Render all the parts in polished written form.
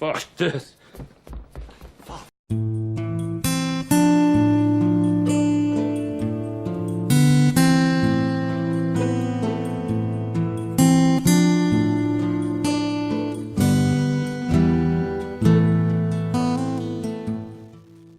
Fuck this.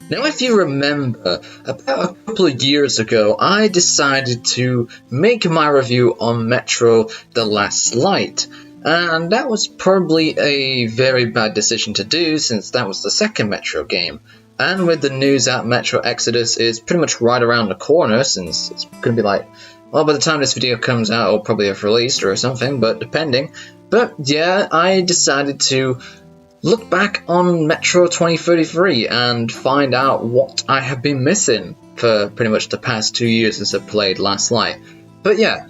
Now, if you remember, about a couple of years ago, I decided to make my review on Metro The Last Light, and that was probably a very bad decision to do since that was the second Metro game. And with the news that Metro Exodus is pretty much right around the corner, since it's going to be like, well, by the time this video comes out, it'll probably have released or something, but depending. But yeah, I decided to look back on Metro 2033 and find out what I have been missing for pretty much the past 2 years since I played Last Light. But yeah,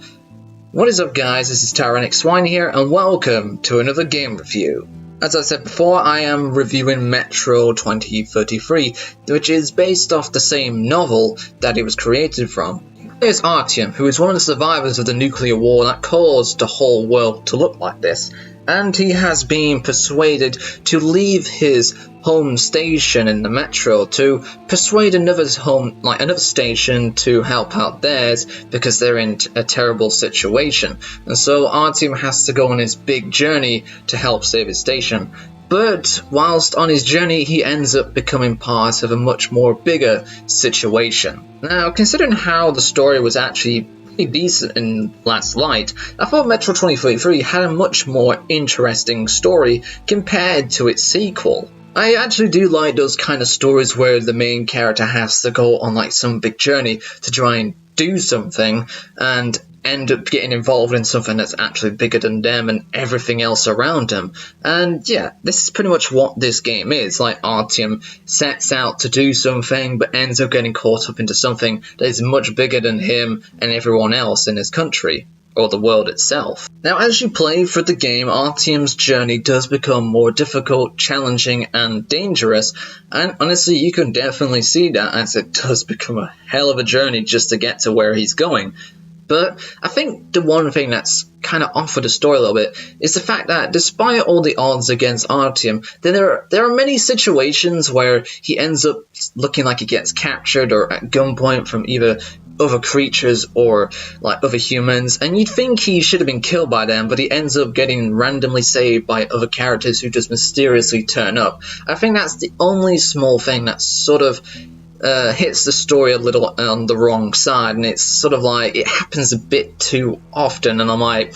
what is up guys, this is Tyrannic Swine here and welcome to another game review. As I said before, I am reviewing Metro 2033, which is based off the same novel that it was created from. There's Artyom, who is one of the survivors of the nuclear war that caused the whole world to look like this. And he has been persuaded to leave his home station in the Metro to persuade another station to help out theirs because they're in a terrible situation. And so Artyom has to go on his big journey to help save his station. But whilst on his journey, he ends up becoming part of a much more bigger situation. Now, considering how the story was actually decent in Last Light, I thought Metro 2033 had a much more interesting story compared to its sequel. I actually do like those kind of stories where the main character has to go on like some big journey to try and do something and end up getting involved in something that's actually bigger than them and everything else around them. And yeah, this is pretty much what this game is. Like, Artyom sets out to do something but ends up getting caught up into something that is much bigger than him and everyone else in his country, or the world itself. Now, as you play through the game, Artyom's journey does become more difficult, challenging, and dangerous, and honestly, you can definitely see that as it does become a hell of a journey just to get to where he's going. But I think the one thing that's kind of off of the story a little bit is the fact that despite all the odds against Artyom, then there are many situations where he ends up looking like he gets captured or at gunpoint from either other creatures or like other humans, and you'd think he should have been killed by them, but he ends up getting randomly saved by other characters who just mysteriously turn up. I think that's the only small thing that sort of hits the story a little on the wrong side, and it's sort of like it happens a bit too often, and I'm like,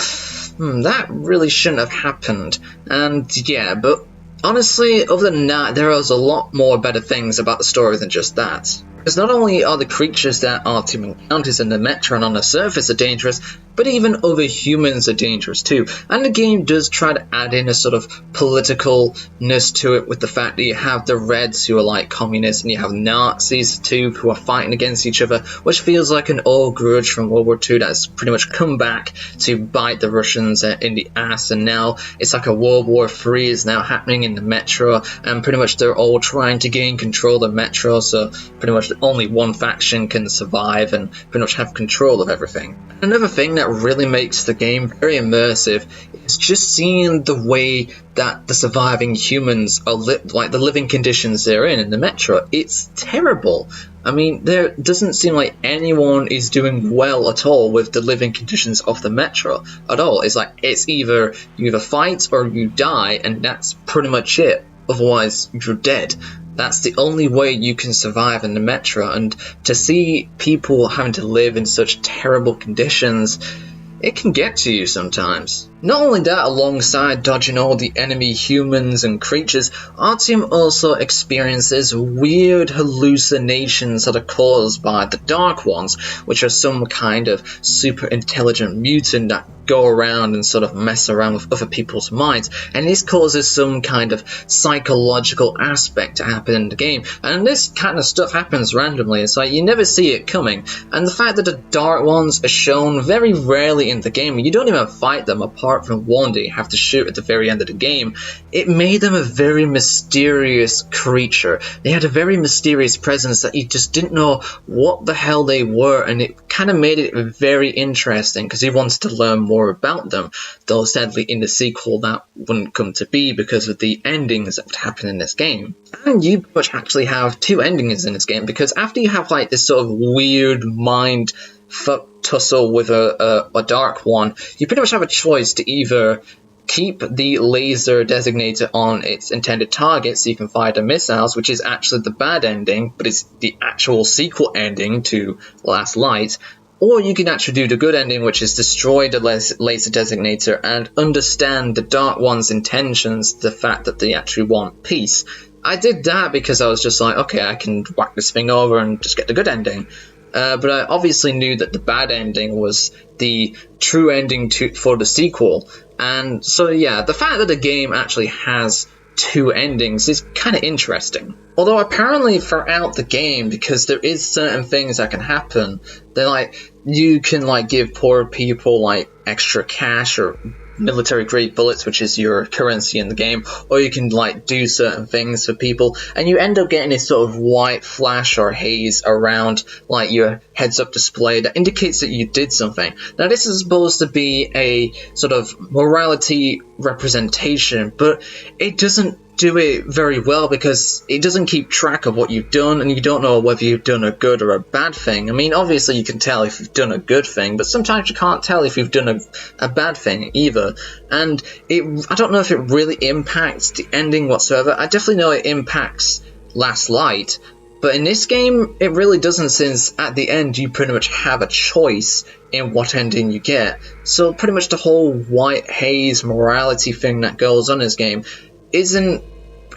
that really shouldn't have happened. And yeah, but honestly, other than that, there is a lot more better things about the story than just that. Because not only are the creatures that Artyom encounters in the Metro and on the surface are dangerous, but even other humans are dangerous too. And the game does try to add in a sort of politicalness to it with the fact that you have the Reds who are like communists and you have Nazis too who are fighting against each other, which feels like an old grudge from World War II that's pretty much come back to bite the Russians in the ass, and now it's like a World War III is now happening in the Metro, and pretty much they're all trying to gain control of the Metro, so pretty much only one faction can survive and pretty much have control of everything. Another thing that really makes the game very immersive is just seeing the way that the surviving humans are like the living conditions they're in the Metro. It's terrible. I mean, there doesn't seem like anyone is doing well at all with the living conditions of the Metro at all. It's like it's either you either fight or you die, and that's pretty much it. Otherwise, you're dead. That's the only way you can survive in the Metro, and to see people having to live in such terrible conditions, it can get to you sometimes. Not only that, alongside dodging all the enemy humans and creatures, Artyom also experiences weird hallucinations that are caused by the Dark Ones, which are some kind of super intelligent mutant that go around and sort of mess around with other people's minds, and this causes some kind of psychological aspect to happen in the game, and this kind of stuff happens randomly. It's like you never see it coming, and the fact that the Dark Ones are shown very rarely in the game, you don't even fight them apart apart from one that you have to shoot at the very end of the game, it made them a very mysterious creature. They had a very mysterious presence that you just didn't know what the hell they were, and it kind of made it very interesting because you wanted to learn more about them. Though sadly in the sequel that wouldn't come to be because of the endings that would happen in this game. And you pretty much actually have two endings in this game, because after you have like this sort of weird mind fuck tussle with a dark one, you pretty much have a choice to either keep the laser designator on its intended target so you can fire the missiles, which is actually the bad ending, but it's the actual sequel ending to Last Light, or you can actually do the good ending, which is destroy the laser designator and understand the Dark One's intentions, the fact that they actually want peace. I did that because I was just like, okay, I can whack this thing over and just get the good ending. But I obviously knew that the bad ending was the true ending for the sequel. And so yeah, the fact that the game actually has two endings is kind of interesting. Although apparently throughout the game, because there is certain things that can happen, they're like, you can like give poor people like extra cash or military grade bullets, which is your currency in the game, or you can like do certain things for people, and you end up getting this sort of white flash or haze around like your heads up display that indicates that you did something. Now this is supposed to be a sort of morality representation, but it doesn't do it very well because it doesn't keep track of what you've done, and you don't know whether you've done a good or a bad thing. I mean, obviously you can tell if you've done a good thing, but sometimes you can't tell if you've done a bad thing either. And I don't know if it really impacts the ending whatsoever. I definitely know it impacts Last Light, but in this game it really doesn't, since at the end you pretty much have a choice in what ending you get. So pretty much the whole white haze morality thing that goes on in this game isn't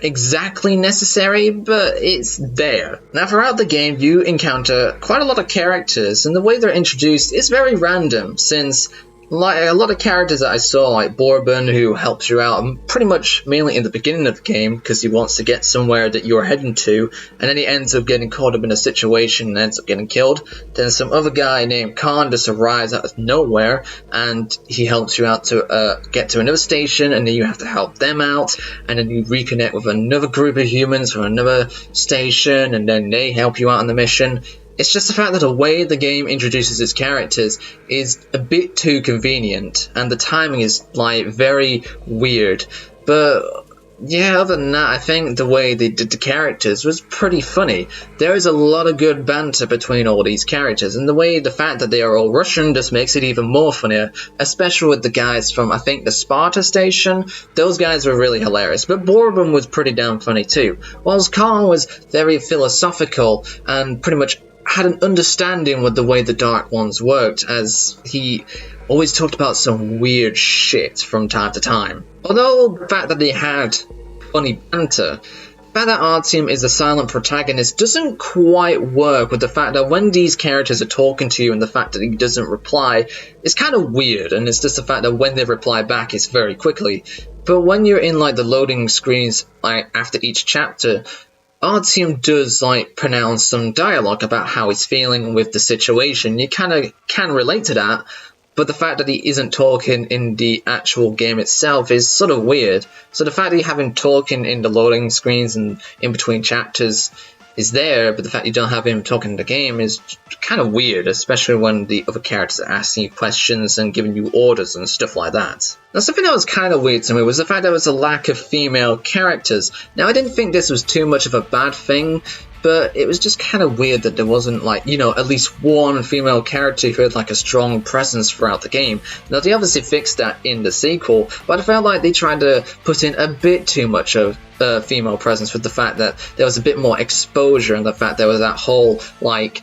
exactly necessary, but it's there. Now throughout the game you encounter quite a lot of characters, and the way they're introduced is very random, since like a lot of characters that I saw, like Bourbon, who helps you out pretty much mainly in the beginning of the game because he wants to get somewhere that you're heading to, and then he ends up getting caught up in a situation and ends up getting killed. Then some other guy named Khan just arrives out of nowhere and he helps you out to get to another station, and then you have to help them out, and then you reconnect with another group of humans from another station, and then they help you out on the mission. It's just the fact that the way the game introduces its characters is a bit too convenient, and the timing is like very weird. But yeah, other than that, I think the way they did the characters was pretty funny. There is a lot of good banter between all these characters, and the fact that they are all Russian just makes it even more funnier, especially with the guys from, I think, the Sparta station. Those guys were really hilarious, but Bourbon was pretty damn funny too, whilst Khan was very philosophical and pretty much had an understanding with the way the Dark Ones worked, as he always talked about some weird shit from time to time. Although the fact that they had funny banter, the fact that Artyom is a silent protagonist doesn't quite work with the fact that when these characters are talking to you and the fact that he doesn't reply is kind of weird, and it's just the fact that when they reply back it's very quickly. But when you're in like the loading screens like after each chapter, Artyom does like pronounce some dialogue about how he's feeling with the situation. You kind of can relate to that, but the fact that he isn't talking in the actual game itself is sort of weird. So the fact that you have him talking in the loading screens and in between chapters is there, but the fact you don't have him talking in the game is kind of weird, especially when the other characters are asking you questions and giving you orders and stuff like that. Now, something that was kind of weird to me was the fact there was a lack of female characters. Now, I didn't think this was too much of a bad thing, but it was just kind of weird that there wasn't, like, you know, at least one female character who had, like, a strong presence throughout the game. Now, they obviously fixed that in the sequel, but I felt like they tried to put in a bit too much of female presence with the fact that there was a bit more exposure and the fact there was that whole, like,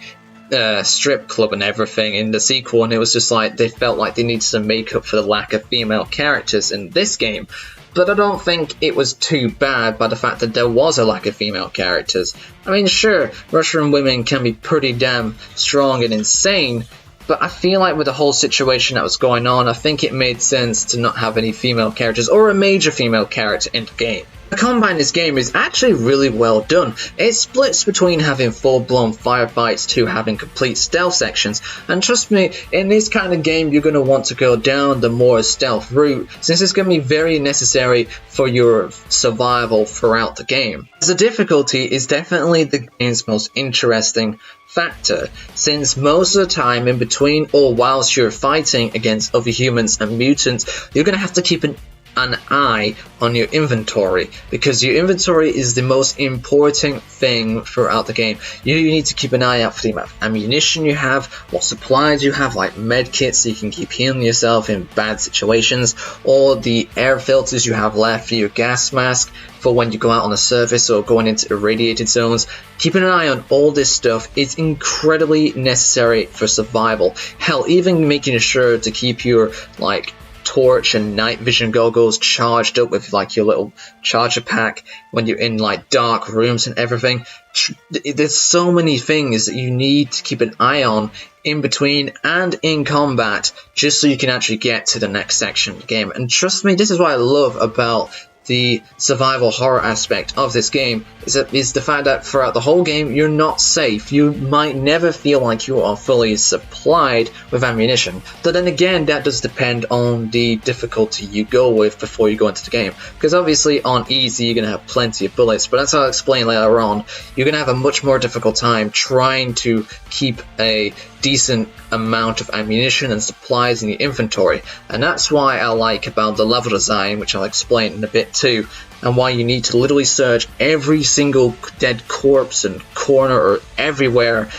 strip club and everything in the sequel, and it was just like they felt like they needed to make up for the lack of female characters in this game. But I don't think it was too bad by the fact that there was a lack of female characters. I mean, sure, Russian women can be pretty damn strong and insane, but I feel like with the whole situation that was going on, I think it made sense to not have any female characters or a major female character in the game. The combat in this game is actually really well done. It splits between having full-blown firefights to having complete stealth sections, and trust me, in this kind of game you're going to want to go down the more stealth route, since it's going to be very necessary for your survival throughout the game. The difficulty is definitely the game's most interesting factor, since most of the time in between or whilst you're fighting against other humans and mutants, you're going to have to keep an eye on your inventory, because your inventory is the most important thing throughout the game. You need to keep an eye out for the amount of ammunition you have, what supplies you have, like med kits so you can keep healing yourself in bad situations, or the air filters you have left for your gas mask for when you go out on the surface or going into irradiated zones. Keeping an eye on all this stuff is incredibly necessary for survival. Hell, even making sure to keep your torch and night vision goggles charged up with your little charger pack when you're in dark rooms and everything. There's so many things that you need to keep an eye on in between and in combat, just so you can actually get to the next section of the game. And trust me, this is what I love about the survival horror aspect of this game, is the fact that throughout the whole game you're not safe. You might never feel like you are fully supplied with ammunition, but then again that does depend on the difficulty you go with before you go into the game, because obviously on easy you're going to have plenty of bullets, but as I'll explain later on, you're going to have a much more difficult time trying to keep a decent amount of ammunition and supplies in your inventory. And that's why I like about the level design, which I'll explain in a bit too, and why you need to literally search every single dead corpse and corner or everywhere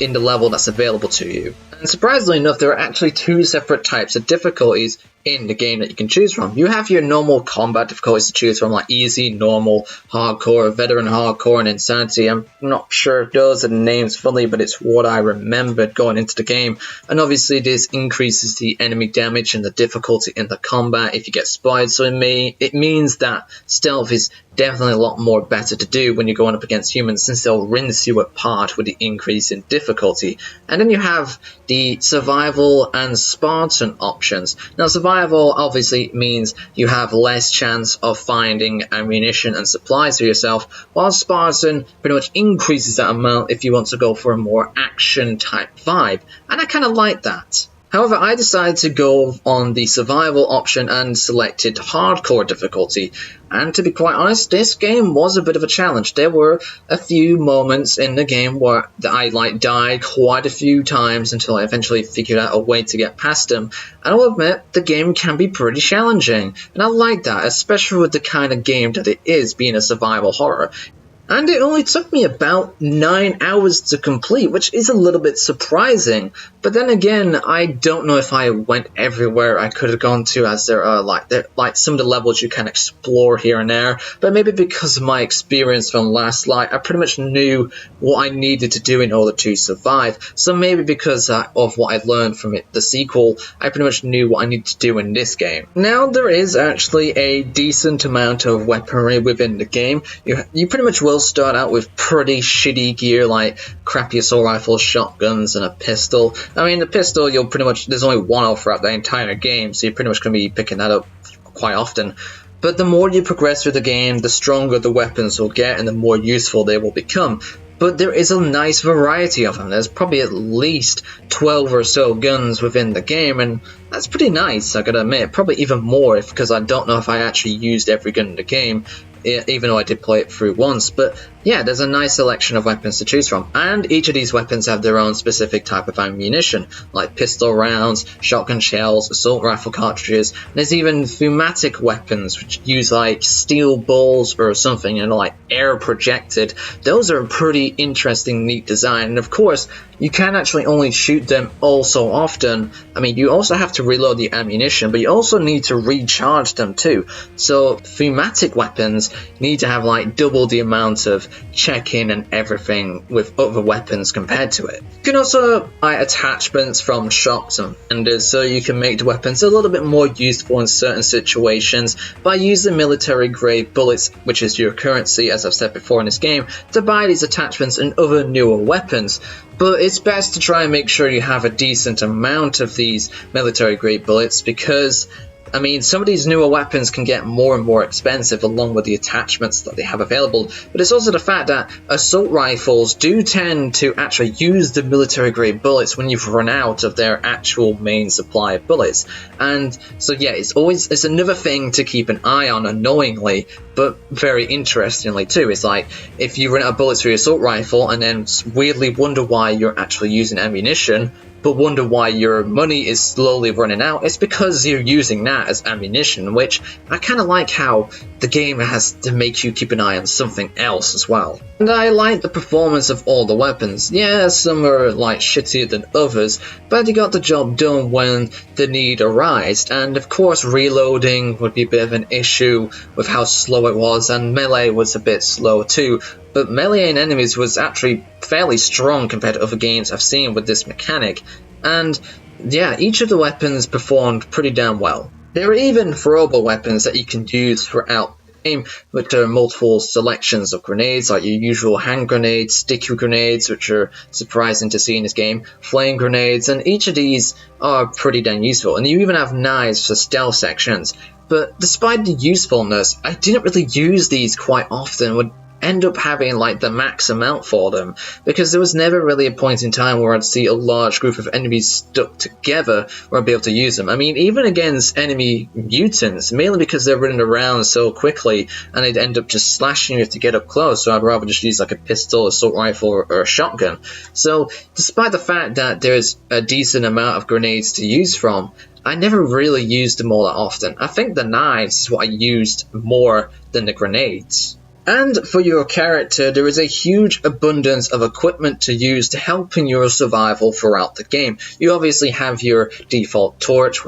in the level that's available to you. And surprisingly enough, there are actually two separate types of difficulties in the game that you can choose from. You have your normal combat difficulties to choose from, like easy, normal, hardcore, veteran hardcore, and insanity. I'm not sure if those are the names fully, but it's what I remembered going into the game. And obviously this increases the enemy damage and the difficulty in the combat if you get spotted, so it means that stealth is definitely a lot more better to do when you're going up against humans, since they'll rinse you apart with the increase in difficulty. And then you have the survival and Spartan options. Now survival obviously means you have less chance of finding ammunition and supplies for yourself, while Spartan pretty much increases that amount if you want to go for a more action type vibe, and I kind of like that. However, I decided to go on the survival option and selected hardcore difficulty. And to be quite honest, this game was a bit of a challenge. There were a few moments in the game where I died quite a few times until I eventually figured out a way to get past them. And I'll admit, the game can be pretty challenging. And I like that, especially with the kind of game that it is, being a survival horror. And it only took me about 9 hours to complete, which is a little bit surprising. But then again, I don't know if I went everywhere I could have gone to, as there are some of the levels you can explore here and there. But maybe because of my experience from Last Light, I pretty much knew what I needed to do in order to survive. So maybe because of what I learned from the sequel, I pretty much knew what I needed to do in this game. Now, there is actually a decent amount of weaponry within the game. You pretty much will start out with pretty shitty gear, like crappy assault rifles, shotguns, and a pistol. I mean, the pistol, there's only one of throughout the entire game, so you're pretty much going to be picking that up quite often. But the more you progress through the game, the stronger the weapons will get and the more useful they will become. But there is a nice variety of them. There's probably at least 12 or so guns within the game, and that's pretty nice, I gotta admit. Probably even more, because I don't know if I actually used every gun in the game, even though I did play it through once. But yeah, there's a nice selection of weapons to choose from, and each of these weapons have their own specific type of ammunition, like pistol rounds, shotgun shells, assault rifle cartridges. There's even thematic weapons which use steel balls or something, air projected. Those are a pretty interesting, neat design, and of course you can actually only shoot them all so often. I mean, you also have to reload the ammunition, but you also need to recharge them too. So thematic weapons need to have double the amount of check-in and everything with other weapons compared to it. You can also buy attachments from shops and vendors, so you can make the weapons a little bit more useful in certain situations by using military grade bullets, which is your currency, as I've said before in this game, to buy these attachments and other newer weapons. But it's best to try and make sure you have a decent amount of these military grade bullets, because I mean, some of these newer weapons can get more and more expensive along with the attachments that they have available, but it's also the fact that assault rifles do tend to actually use the military grade bullets when you've run out of their actual main supply of bullets. And so yeah, it's another thing to keep an eye on unknowingly, but very interestingly too. It's like, if you run out of bullets for your assault rifle and then weirdly wonder why you're actually using ammunition, but wonder why your money is slowly running out, it's because you're using that as ammunition, which I kind of like how the game has to make you keep an eye on something else as well. And I like the performance of all the weapons. Yeah, some are like shittier than others, but they got the job done when the need arose. And of course reloading would be a bit of an issue with how slow it was, and melee was a bit slow too. But meleeing enemies was actually fairly strong compared to other games I've seen with this mechanic. And yeah, each of the weapons performed pretty damn well. There are even throwable weapons that you can use throughout the game, which are multiple selections of grenades, like your usual hand grenades, sticky grenades, which are surprising to see in this game, flame grenades, and each of these are pretty damn useful. And you even have knives for stealth sections. But despite the usefulness, I didn't really use these quite often. Would end up having like the max amount for them, because there was never really a point in time where I'd see a large group of enemies stuck together where I'd be able to use them. I mean, even against enemy mutants, mainly because they're running around so quickly and they'd end up just slashing you to get up close, so I'd rather just use like a pistol, assault rifle, or a shotgun. So despite the fact that there's a decent amount of grenades to use from, I never really used them all that often. I think the knives is what I used more than the grenades. And for your character, there is a huge abundance of equipment to use to help in your survival throughout the game. You obviously have your default torch,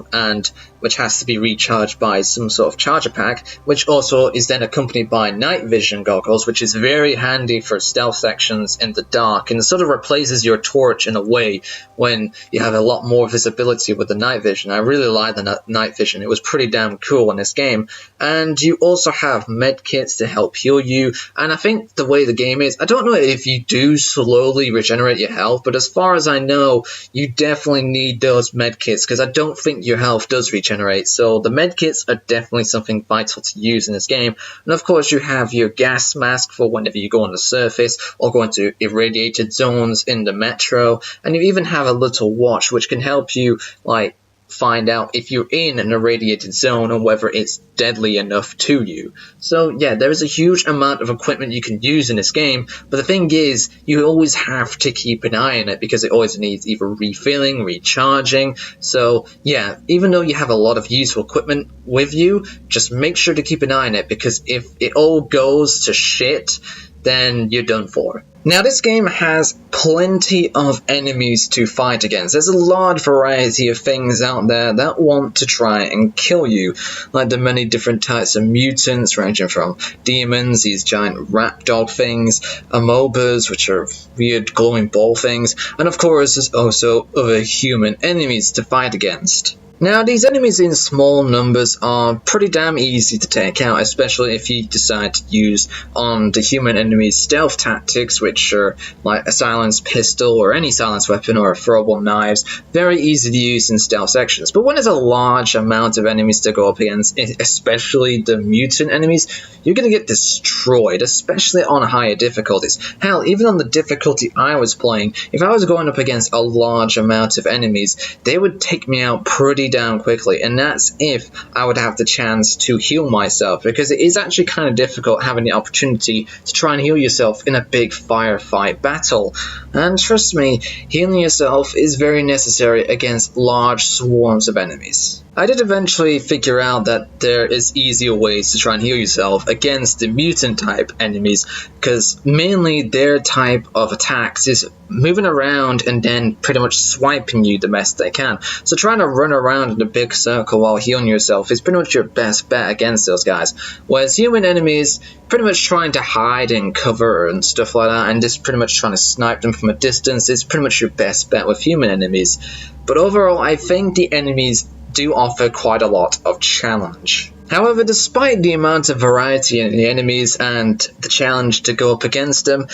which has to be recharged by some sort of charger pack, which also is then accompanied by night vision goggles, which is very handy for stealth sections in the dark, and it sort of replaces your torch in a way when you have a lot more visibility with the night vision. I really like the night vision. It was pretty damn cool in this game. And you also have med kits to help heal you, and I think the way the game is, I don't know if you do slowly regenerate your health, but as far as I know, you definitely need those med kits, because I don't think your health does regenerate. So the medkits are definitely something vital to use in this game. And of course you have your gas mask for whenever you go on the surface or go into irradiated zones in the metro. And you even have a little watch which can help you like find out if you're in an irradiated zone or whether it's deadly enough to you. So yeah, there is a huge amount of equipment you can use in this game, but the thing is, you always have to keep an eye on it because it always needs either refilling, recharging. So yeah, even though you have a lot of useful equipment with you, just make sure to keep an eye on it, because if it all goes to shit, then you're done for. Now this game has plenty of enemies to fight against. There's a large variety of things out there that want to try and kill you, like the many different types of mutants ranging from demons, these giant rat dog things, amobas, which are weird glowing ball things, and of course there's also other human enemies to fight against. Now, these enemies in small numbers are pretty damn easy to take out, especially if you decide to use on the human enemy's stealth tactics, which are like a silenced pistol or any silenced weapon or throwable knives. Very easy to use in stealth sections. But when there's a large amount of enemies to go up against, especially the mutant enemies, you're going to get destroyed, especially on higher difficulties. Hell, even on the difficulty I was playing, if I was going up against a large amount of enemies, they would take me out pretty down quickly, and that's if I would have the chance to heal myself, because it is actually kind of difficult having the opportunity to try and heal yourself in a big firefight battle. And trust me, healing yourself is very necessary against large swarms of enemies. I did eventually figure out that there is easier ways to try and heal yourself against the mutant type enemies, because mainly their type of attacks is moving around and then pretty much swiping you the best they can. So trying to run around in a big circle while healing yourself is pretty much your best bet against those guys. Whereas human enemies, pretty much trying to hide and cover and stuff like that, and just pretty much trying to snipe them from a distance is pretty much your best bet with human enemies. But overall, I think the enemies do offer quite a lot of challenge. However, despite the amount of variety in the enemies and the challenge to go up against them,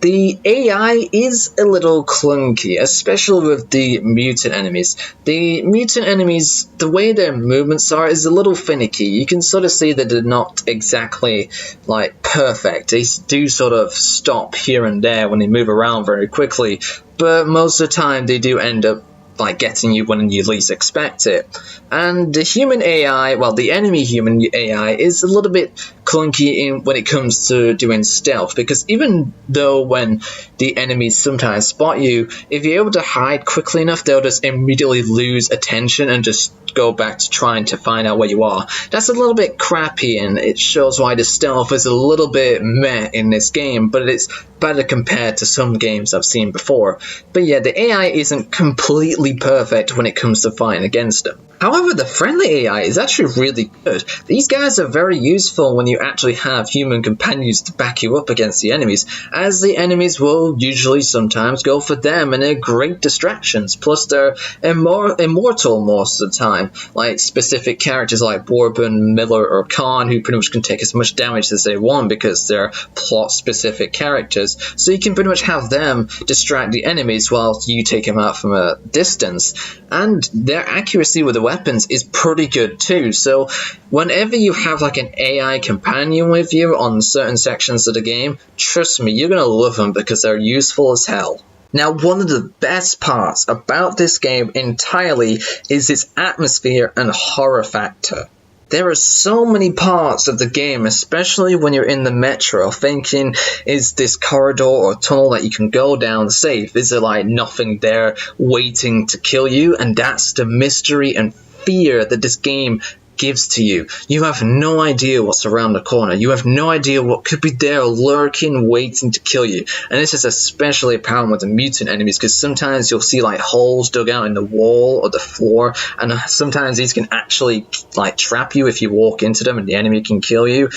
the AI is a little clunky, especially with the mutant enemies. The mutant enemies, the way their movements are, is a little finicky. You can sort of see that they're not exactly, like, perfect. They do sort of stop here and there when they move around very quickly, but most of the time they do end up like getting you when you least expect it. And the human AI, well, the enemy human AI is a little bit clunky when it comes to doing stealth, because even though when the enemies sometimes spot you, if you're able to hide quickly enough, they'll just immediately lose attention and just go back to trying to find out where you are. That's a little bit crappy, and it shows why the stealth is a little bit meh in this game, but it's better compared to some games I've seen before. But yeah, the AI isn't completely perfect when it comes to fighting against them. However, the friendly AI is actually really good. These guys are very useful when you actually have human companions to back you up against the enemies, as the enemies will usually sometimes go for them, and they're great distractions. Plus, they're immortal most of the time, like specific characters like Bourbon, Miller, or Khan, who pretty much can take as much damage as they want because they're plot-specific characters. So you can pretty much have them distract the enemies while you take them out from a distance. And their accuracy with the weapons is pretty good too, so whenever you have like an AI companion with you on certain sections of the game, trust me, you're gonna love them because they're useful as hell. Now, one of the best parts about this game entirely is its atmosphere and horror factor. There are so many parts of the game, especially when you're in the metro, thinking, is this corridor or tunnel that you can go down safe? Is there like nothing there waiting to kill you? And that's the mystery and fear that this game gives to you. You have no idea what's around the corner. You have no idea what could be there lurking, waiting to kill you. And this is especially apparent with the mutant enemies, because sometimes you'll see like holes dug out in the wall or the floor, and sometimes these can actually like trap you if you walk into them and the enemy can kill you.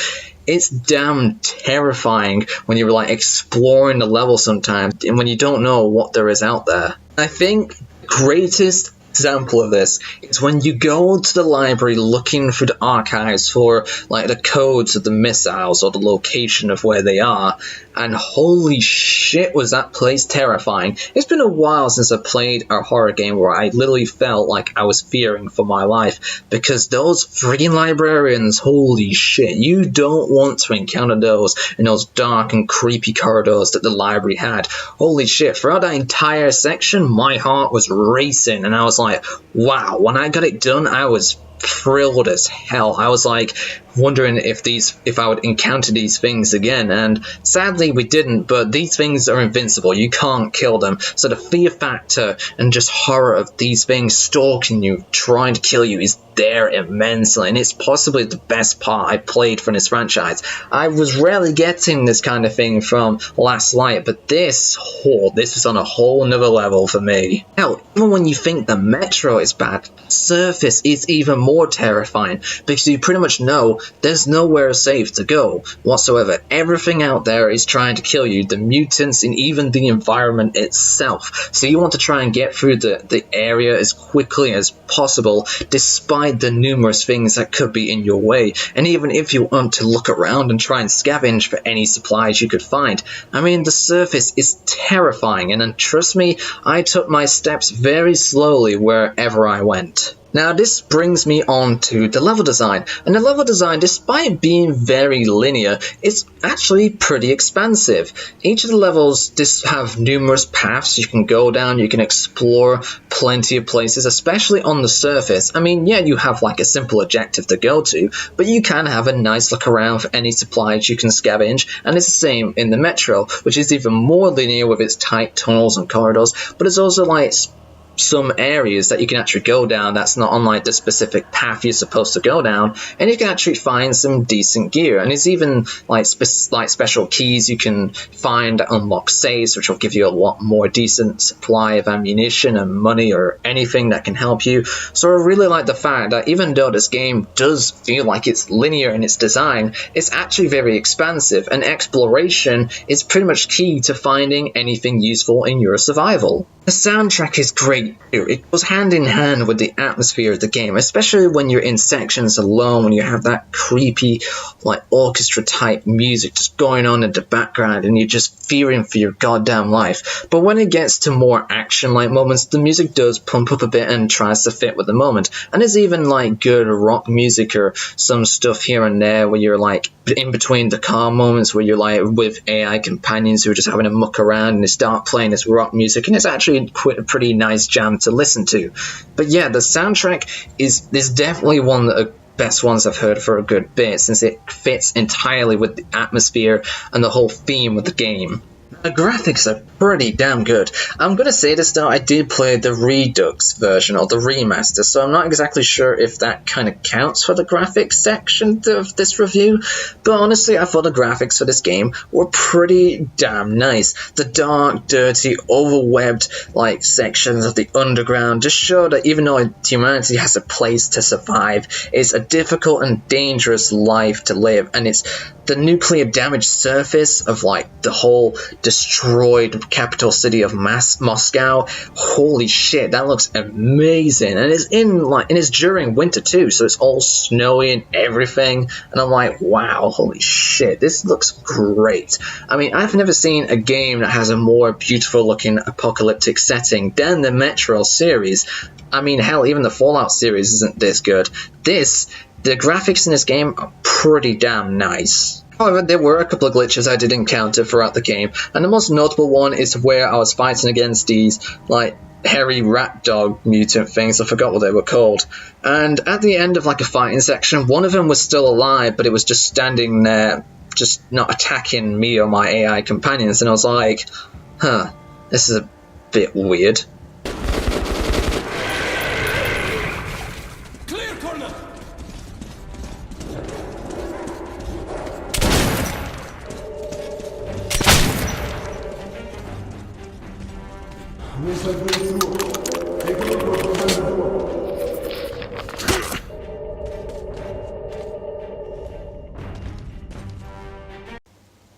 It's damn terrifying when you're like exploring the level sometimes and when you don't know what there is out there. I think the greatest example of this is when you go to the library looking through the archives for like the codes of the missiles or the location of where they are, and holy shit was that place terrifying. It's been a while since I played a horror game where I literally felt like I was fearing for my life, because those freaking librarians, holy shit, you don't want to encounter those in those dark and creepy corridors that the library had. Holy shit, throughout that entire section my heart was racing, and I was like, wow, when I got it done I was thrilled as hell. I was like wondering if I would encounter these things again, and sadly we didn't, but these things are invincible. You can't kill them. So the fear factor and just horror of these things stalking you, trying to kill you, is there immensely, and it's possibly the best part I played from this franchise. I was rarely getting this kind of thing from Last Light, but this was on a whole nother level for me. Hell, even when you think the Metro is bad, Surface is even more terrifying, because you pretty much know there's nowhere safe to go whatsoever. Everything out there is trying to kill you, the mutants and even the environment itself. So you want to try and get through the area as quickly as possible, despite the numerous things that could be in your way. And even if you want to look around and try and scavenge for any supplies you could find, I mean, the Surface is terrifying, and trust me, I took my steps very slowly wherever I went. Now this brings me on to the level design, and the level design, despite being very linear, is actually pretty expansive. Each of the levels have numerous paths you can go down, you can explore plenty of places, especially on the surface. I mean, yeah, you have like a simple objective to go to, but you can have a nice look around for any supplies you can scavenge, and it's the same in the Metro, which is even more linear with its tight tunnels and corridors, but it's also like some areas that you can actually go down that's not on like the specific path you're supposed to go down, and you can actually find some decent gear. And there's even like special keys you can find that unlock saves, which will give you a lot more decent supply of ammunition and money or anything that can help you. So I really like the fact that even though this game does feel like it's linear in its design, it's actually very expansive, and exploration is pretty much key to finding anything useful in your survival. The soundtrack is great great too. It goes hand in hand with the atmosphere of the game, especially when you're in sections alone, when you have that creepy, like, orchestra type music just going on in the background and you're just fearing for your goddamn life. But when it gets to more action-like moments, the music does pump up a bit and tries to fit with the moment. And there's even, like, good rock music or some stuff here and there where you're, like, in between the calm moments where you're, like, with AI companions who are just having a muck around and they start playing this rock music, and it's actually a pretty nice jam to listen to. But yeah, the soundtrack is definitely one of the best ones I've heard for a good bit, since it fits entirely with the atmosphere and the whole theme of the game. The graphics are pretty damn good. I'm gonna say this though, I did play the Redux version, or the remaster, so I'm not exactly sure if that kind of counts for the graphics section of this review, but honestly I thought the graphics for this game were pretty damn nice. The dark, dirty, overwebbed, like, sections of the underground just show that even though humanity has a place to survive, it's a difficult and dangerous life to live, and it's the nuclear damaged surface of, like, the whole destroyed capital city of Moscow. Holy shit, that looks amazing. And it's during winter too, so it's all snowy and everything. And I'm like, wow, holy shit, this looks great. I mean, I've never seen a game that has a more beautiful looking apocalyptic setting than the Metro series. I mean, hell, even the Fallout series isn't this good. The graphics in this game are pretty damn nice. However, there were a couple of glitches I did encounter throughout the game, and the most notable one is where I was fighting against these, like, hairy rat dog mutant things. I forgot what they were called. And at the end of, like, a fighting section, one of them was still alive, but it was just standing there, just not attacking me or my AI companions, and I was like, huh, this is a bit weird.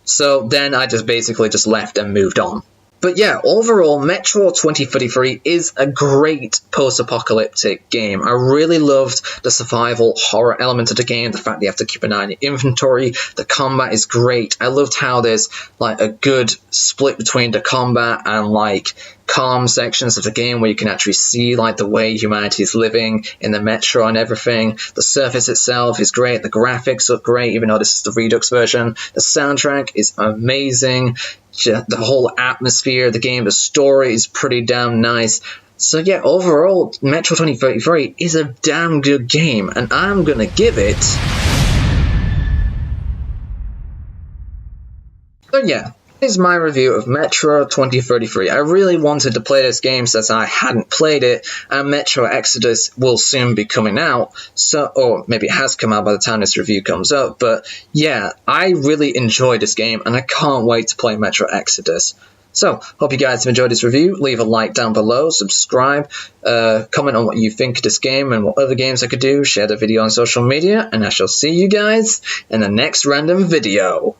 So then I just basically just left and moved on. But yeah, overall, Metro 2033 is a great post-apocalyptic game. I really loved the survival horror element of the game, the fact that you have to keep an eye on your inventory. The combat is great. I loved how there's, like, a good split between the combat and, like, calm sections of the game where you can actually see, like, the way humanity is living in the Metro and everything. The surface itself is great. The graphics look great, even though this is the Redux version. The soundtrack is amazing. The whole atmosphere of the game, the story is pretty damn nice. So yeah, overall, Metro 2033 is a damn good game, and I'm gonna give it... So yeah, here's my review of Metro 2033. I really wanted to play this game since I hadn't played it, and Metro Exodus will soon be coming out, so, or maybe it has come out by the time this review comes up, but yeah, I really enjoyed this game, and I can't wait to play Metro Exodus. So, hope you guys have enjoyed this review. Leave a like down below, subscribe, comment on what you think of this game and what other games I could do, share the video on social media, and I shall see you guys in the next random video.